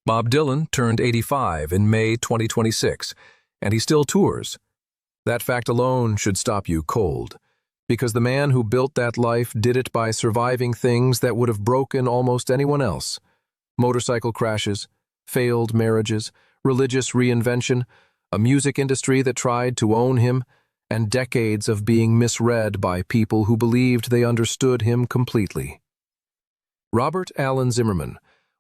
Bob Dylan turned 85 in May 2026, and he still tours. That fact alone should stop you cold, because the man who built that life did it by surviving things that would have broken almost anyone else. Motorcycle crashes, failed marriages, religious reinvention, a music industry that tried to own him, and decades of being misread by people who believed they understood him completely. Robert Allen Zimmerman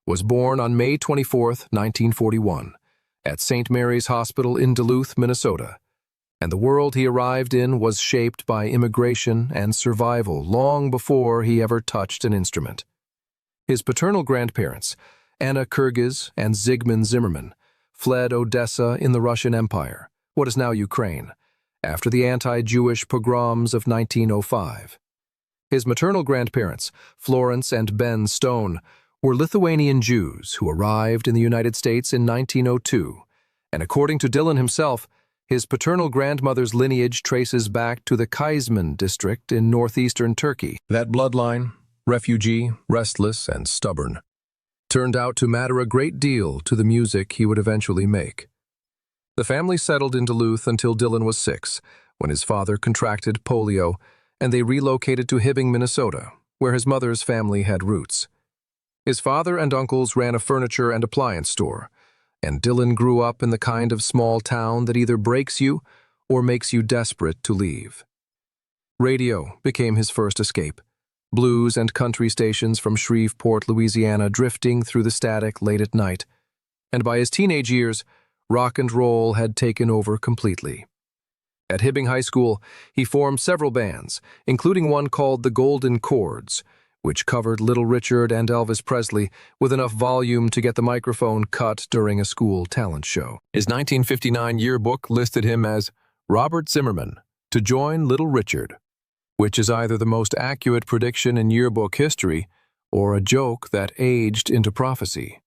was born on May 24, 1941, at St. Mary's Hospital in Duluth, Minnesota, and the world he arrived in was shaped by immigration and survival long before he ever touched an instrument. His paternal grandparents, Anna Kyrgyz and Zygmunt Zimmerman, fled Odessa in the Russian Empire, what is now Ukraine, after the anti-Jewish pogroms of 1905. His maternal grandparents, Florence and Ben Stone, were Lithuanian Jews who arrived in the United States in 1902, and according to Dylan himself, his paternal grandmother's lineage traces back to the Kaysman district in northeastern Turkey. That bloodline, refugee, restless, and stubborn, turned out to matter a great deal to the music he would eventually make. The family settled in Duluth until Dylan was 6, when his father contracted polio, and they relocated to Hibbing, Minnesota, where his mother's family had roots. His father and uncles ran a furniture and appliance store, and Dylan grew up in the kind of small town that either breaks you or makes you desperate to leave. Radio became his first escape, blues and country stations from Shreveport, Louisiana drifting through the static late at night, and by his teenage years, rock and roll had taken over completely. At Hibbing High School, he formed several bands, including one called the Golden Chords, which covered Little Richard and Elvis Presley with enough volume to get the microphone cut during a school talent show. His 1959 yearbook listed him as Robert Zimmerman to join Little Richard, which is either the most accurate prediction in yearbook history or a joke that aged into prophecy.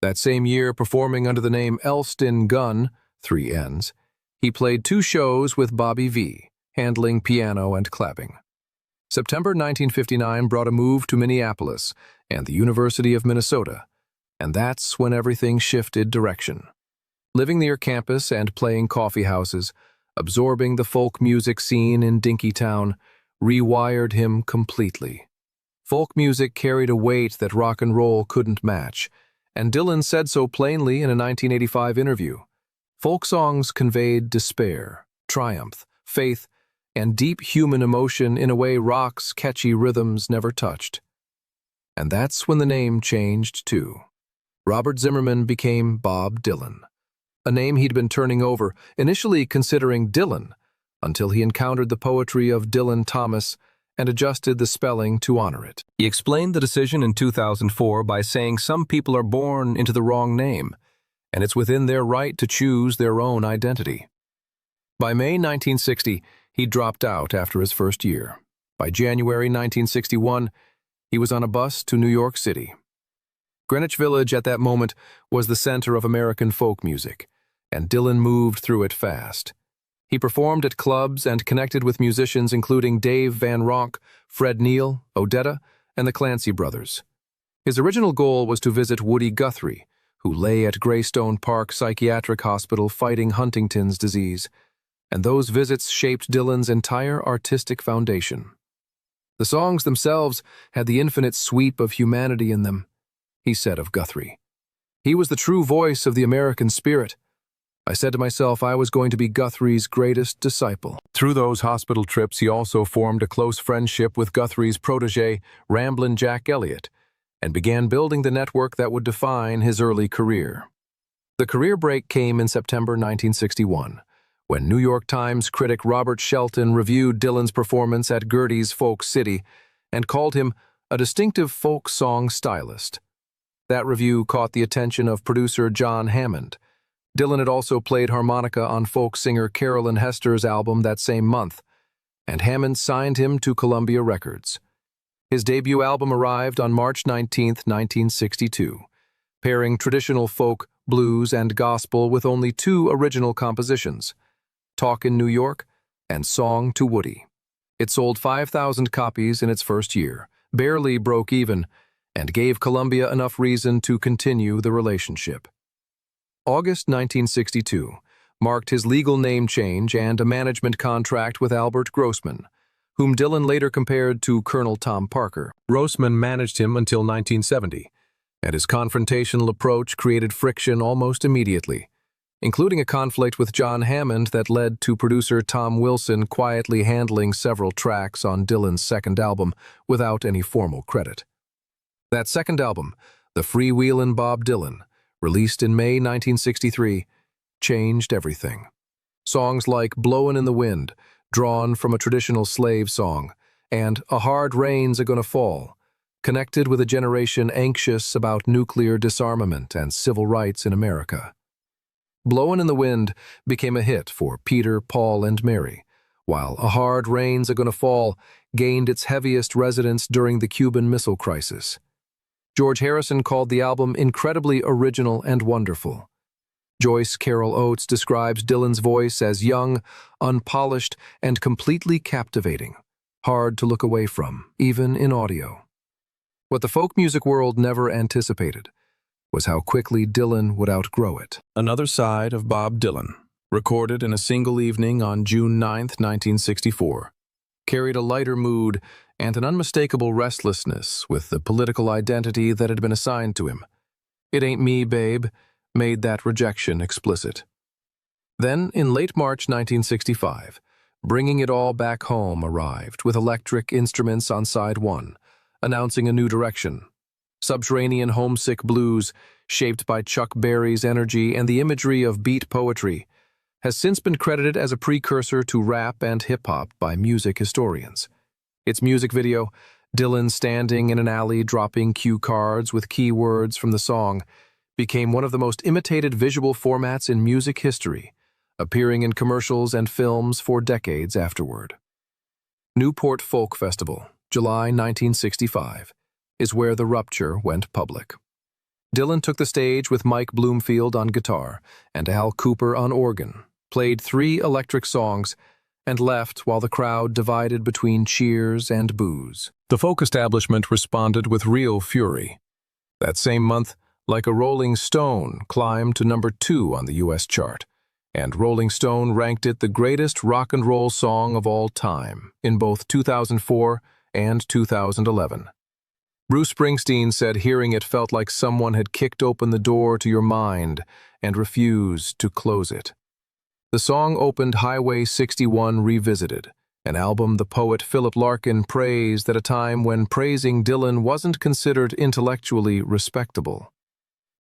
That same year, performing under the name Elston Gunn, 3 N's, he played 2 shows with Bobby V, handling piano and clapping. September 1959 brought a move to Minneapolis and the University of Minnesota, and that's when everything shifted direction. Living near campus and playing coffee houses, absorbing the folk music scene in Dinkytown, rewired him completely. Folk music carried a weight that rock and roll couldn't match, and Dylan said so plainly in a 1985 interview. Folk songs conveyed despair, triumph, faith, and deep human emotion in a way rock's catchy rhythms never touched. And that's when the name changed too. Robert Zimmerman became Bob Dylan, a name he'd been turning over, initially considering Dylan, until he encountered the poetry of Dylan Thomas and adjusted the spelling to honor it. He explained the decision in 2004 by saying some people are born into the wrong name, and it's within their right to choose their own identity. By May 1960, he dropped out after his first year. By January 1961, he was on a bus to New York City. Greenwich Village at that moment was the center of American folk music, and Dylan moved through it fast. He performed at clubs and connected with musicians including Dave Van Ronk, Fred Neil, Odetta, and the Clancy Brothers. His original goal was to visit Woody Guthrie, who lay at Greystone Park Psychiatric Hospital fighting Huntington's disease, and those visits shaped Dylan's entire artistic foundation. The songs themselves had the infinite sweep of humanity in them, he said of Guthrie. He was the true voice of the American spirit. I said to myself I was going to be Guthrie's greatest disciple. Through those hospital trips, he also formed a close friendship with Guthrie's protege, Ramblin' Jack Elliott, and began building the network that would define his early career. The career break came in September 1961, when New York Times critic Robert Shelton reviewed Dylan's performance at Gerde's Folk City and called him a distinctive folk song stylist. That review caught the attention of producer John Hammond. Dylan had also played harmonica on folk singer Carolyn Hester's album that same month, and Hammond signed him to Columbia Records. His debut album arrived on March 19, 1962, pairing traditional folk, blues, and gospel with only 2 original compositions, Talk in New York and Song to Woody. It sold 5,000 copies in its first year, barely broke even, and gave Columbia enough reason to continue the relationship. August 1962 marked his legal name change and a management contract with Albert Grossman, whom Dylan later compared to Colonel Tom Parker. Grossman managed him until 1970, and his confrontational approach created friction almost immediately, including a conflict with John Hammond that led to producer Tom Wilson quietly handling several tracks on Dylan's second album without any formal credit. That second album, The Freewheelin' Bob Dylan, released in May 1963, changed everything. Songs like Blowin' in the Wind, drawn from a traditional slave song, and A Hard Rain's a Gonna Fall, connected with a generation anxious about nuclear disarmament and civil rights in America. Blowin' in the Wind became a hit for Peter, Paul, and Mary, while A Hard Rain's a Gonna Fall gained its heaviest resonance during the Cuban Missile Crisis. George Harrison called the album incredibly original and wonderful. Joyce Carol Oates describes Dylan's voice as young, unpolished, and completely captivating, hard to look away from, even in audio. What the folk music world never anticipated was how quickly Dylan would outgrow it. Another Side of Bob Dylan, recorded in a single evening on June 9, 1964, carried a lighter mood and an unmistakable restlessness with the political identity that had been assigned to him. It Ain't Me, Babe made that rejection explicit. Then, in late March 1965, Bringing It All Back Home arrived with electric instruments on side one, announcing a new direction. Subterranean homesick blues, shaped by Chuck Berry's energy and the imagery of beat poetry, has since been credited as a precursor to rap and hip-hop by music historians. Its music video, Dylan standing in an alley dropping cue cards with keywords from the song, became one of the most imitated visual formats in music history, appearing in commercials and films for decades afterward. Newport Folk Festival, July 1965, is where the rupture went public. Dylan took the stage with Mike Bloomfield on guitar and Al Cooper on organ, played 3 electric songs, and left while the crowd divided between cheers and boos. The folk establishment responded with real fury. That same month, Like a Rolling Stone climbed to number 2 on the U.S. chart, and Rolling Stone ranked it the greatest rock and roll song of all time in both 2004 and 2011. Bruce Springsteen said hearing it felt like someone had kicked open the door to your mind and refused to close it. The song opened Highway 61 Revisited, an album the poet Philip Larkin praised at a time when praising Dylan wasn't considered intellectually respectable.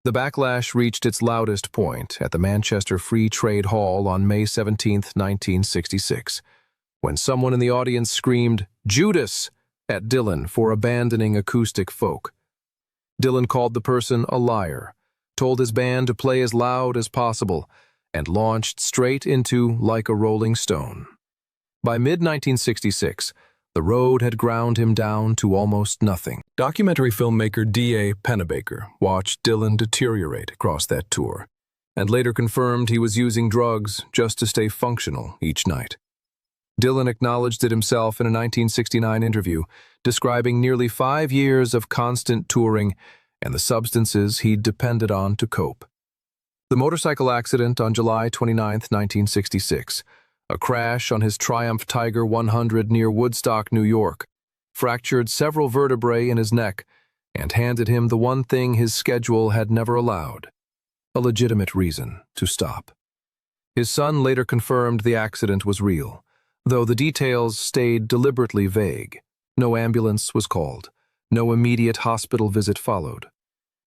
The backlash reached its loudest point at the Manchester Free Trade Hall on May 17, 1966, when someone in the audience screamed, "Judas!" at Dylan for abandoning acoustic folk. Dylan called the person a liar, told his band to play as loud as possible, and launched straight into Like a Rolling Stone. By mid-1966, the road had ground him down to almost nothing. Documentary filmmaker D.A. Pennebaker watched Dylan deteriorate across that tour, and later confirmed he was using drugs just to stay functional each night. Dylan acknowledged it himself in a 1969 interview, describing nearly 5 years of constant touring and the substances he'd depended on to cope. The motorcycle accident on July 29, 1966, a crash on his Triumph Tiger 100 near Woodstock, New York, fractured several vertebrae in his neck and handed him the one thing his schedule had never allowed: a legitimate reason to stop. His son later confirmed the accident was real, though the details stayed deliberately vague. No ambulance was called. No immediate hospital visit followed.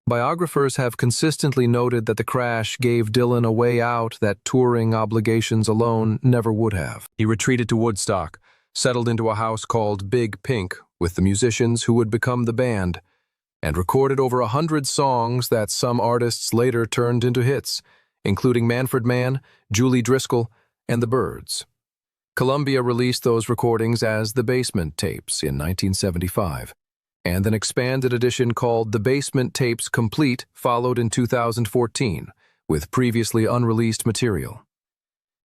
Biographers have consistently noted that the crash gave Dylan a way out that touring obligations alone never would have. He retreated to Woodstock, settled into a house called Big Pink with the musicians who would become the band, and recorded over 100 songs that some artists later turned into hits, including Manfred Mann, Julie Driscoll, and the Byrds. Columbia released those recordings as The Basement Tapes in 1975, and an expanded edition called The Basement Tapes Complete followed in 2014, with previously unreleased material.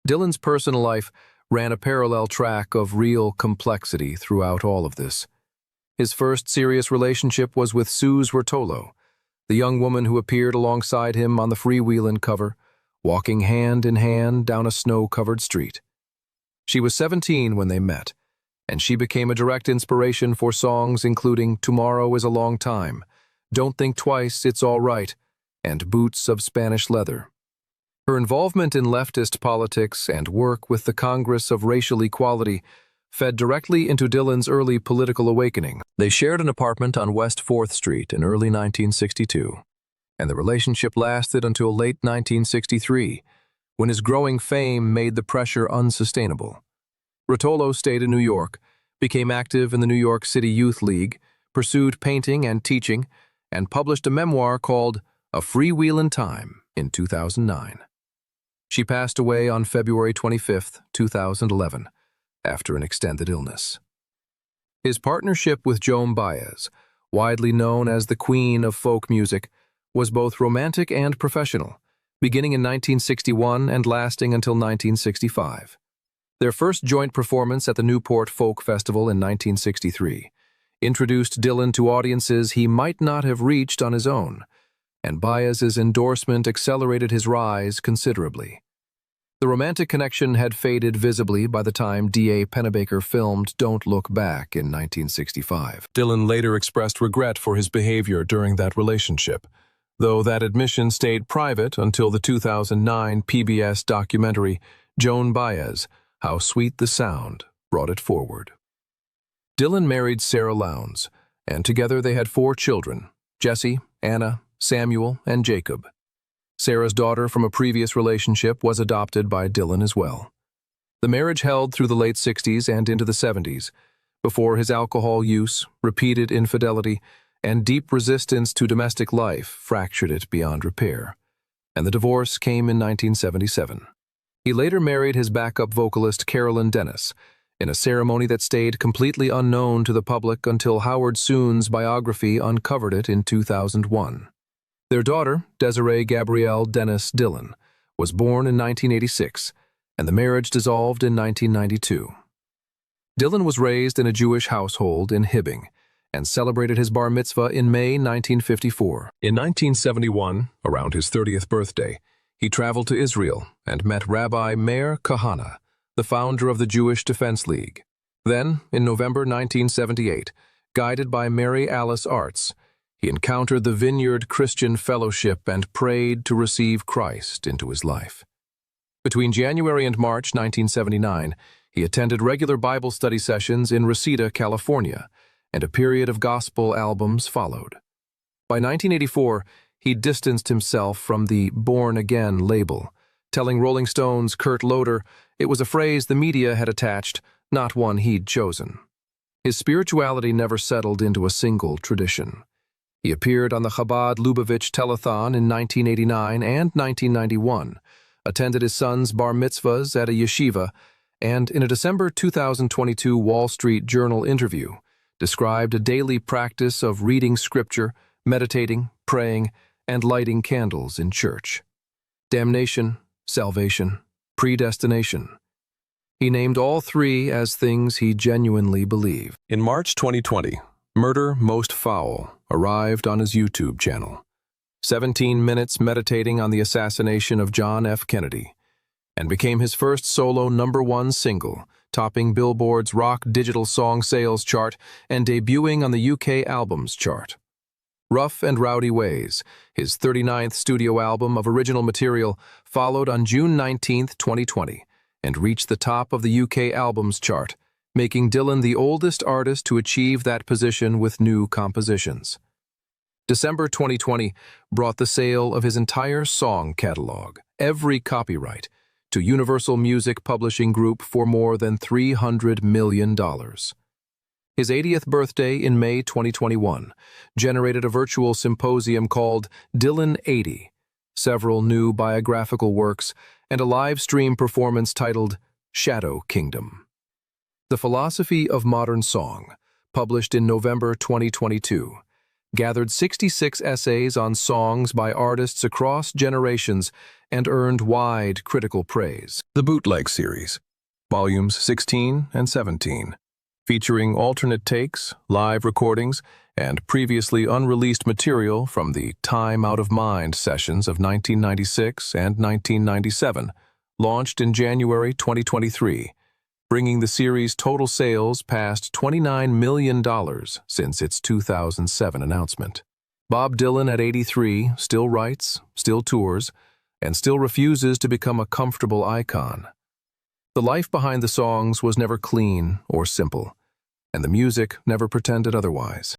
Dylan's personal life ran a parallel track of real complexity throughout all of this. His first serious relationship was with Suze Rotolo, the young woman who appeared alongside him on the Freewheelin' cover, walking hand in hand down a snow-covered street. She was 17 when they met, and she became a direct inspiration for songs including Tomorrow is a Long Time, Don't Think Twice, It's All Right, and Boots of Spanish Leather. Her involvement in leftist politics and work with the Congress of Racial Equality fed directly into Dylan's early political awakening. They shared an apartment on West 4th Street in early 1962, and the relationship lasted until late 1963, when his growing fame made the pressure unsustainable. Rotolo stayed in New York, became active in the New York City Youth League, pursued painting and teaching, and published a memoir called A Freewheelin' Time in 2009. She passed away on February 25, 2011, after an extended illness. His partnership with Joan Baez, widely known as the Queen of folk music, was both romantic and professional, beginning in 1961 and lasting until 1965. Their first joint performance at the Newport Folk Festival in 1963 introduced Dylan to audiences he might not have reached on his own, and Baez's endorsement accelerated his rise considerably. The romantic connection had faded visibly by the time D.A. Pennebaker filmed Don't Look Back in 1965. Dylan later expressed regret for his behavior during that relationship, though that admission stayed private until the 2009 PBS documentary Joan Baez, How Sweet the Sound, brought it forward. Dylan married Sarah Lowndes, and together they had 4 children, Jesse, Anna, Samuel, and Jacob. Sarah's daughter from a previous relationship was adopted by Dylan as well. The marriage held through the late 60s and into the 70s, before his alcohol use, repeated infidelity, and deep resistance to domestic life fractured it beyond repair, and the divorce came in 1977. He later married his backup vocalist Carolyn Dennis, in a ceremony that stayed completely unknown to the public until Howard Soon's biography uncovered it in 2001. Their daughter, Desiree Gabrielle Dennis Dylan, was born in 1986, and the marriage dissolved in 1992. Dylan was raised in a Jewish household in Hibbing and celebrated his bar mitzvah in May 1954. In 1971, around his 30th birthday, he traveled to Israel and met Rabbi Meir Kahane, the founder of the Jewish Defense League. Then, in November 1978, guided by Mary Alice Arts, he encountered the Vineyard Christian Fellowship and prayed to receive Christ into his life. Between January and March 1979, he attended regular Bible study sessions in Reseda, California, and a period of gospel albums followed. By 1984, he distanced himself from the Born Again label, telling Rolling Stone's Kurt Loder it was a phrase the media had attached, not one he'd chosen. His spirituality never settled into a single tradition. He appeared on the Chabad Lubavitch telethon in 1989 and 1991, attended his son's bar mitzvahs at a yeshiva, and in a December 2022 Wall Street Journal interview, described a daily practice of reading scripture, meditating, praying, and lighting candles in church. Damnation, salvation, predestination. He named all 3 as things he genuinely believed. In March 2020, Murder Most Foul arrived on his YouTube channel. 17 minutes meditating on the assassination of John F. Kennedy, and became his first solo #1 single, topping Billboard's Rock Digital Song Sales chart and debuting on the UK Albums chart. Rough and Rowdy Ways, his 39th studio album of original material, followed on June 19, 2020, and reached the top of the UK Albums chart, making Dylan the oldest artist to achieve that position with new compositions. December 2020 brought the sale of his entire song catalog, every copyright, to Universal Music Publishing Group for more than $300 million. His 80th birthday in May 2021 generated a virtual symposium called Dylan 80, several new biographical works, and a live stream performance titled Shadow Kingdom. The Philosophy of Modern Song, published in November 2022, gathered 66 essays on songs by artists across generations and earned wide critical praise. The Bootleg Series, Volumes 16 and 17, featuring alternate takes, live recordings, and previously unreleased material from the Time Out of Mind sessions of 1996 and 1997, launched in January 2023, bringing the series' total sales past $29 million since its 2007 announcement. Bob Dylan at 83 still writes, still tours, and still refuses to become a comfortable icon. The life behind the songs was never clean or simple, and the music never pretended otherwise.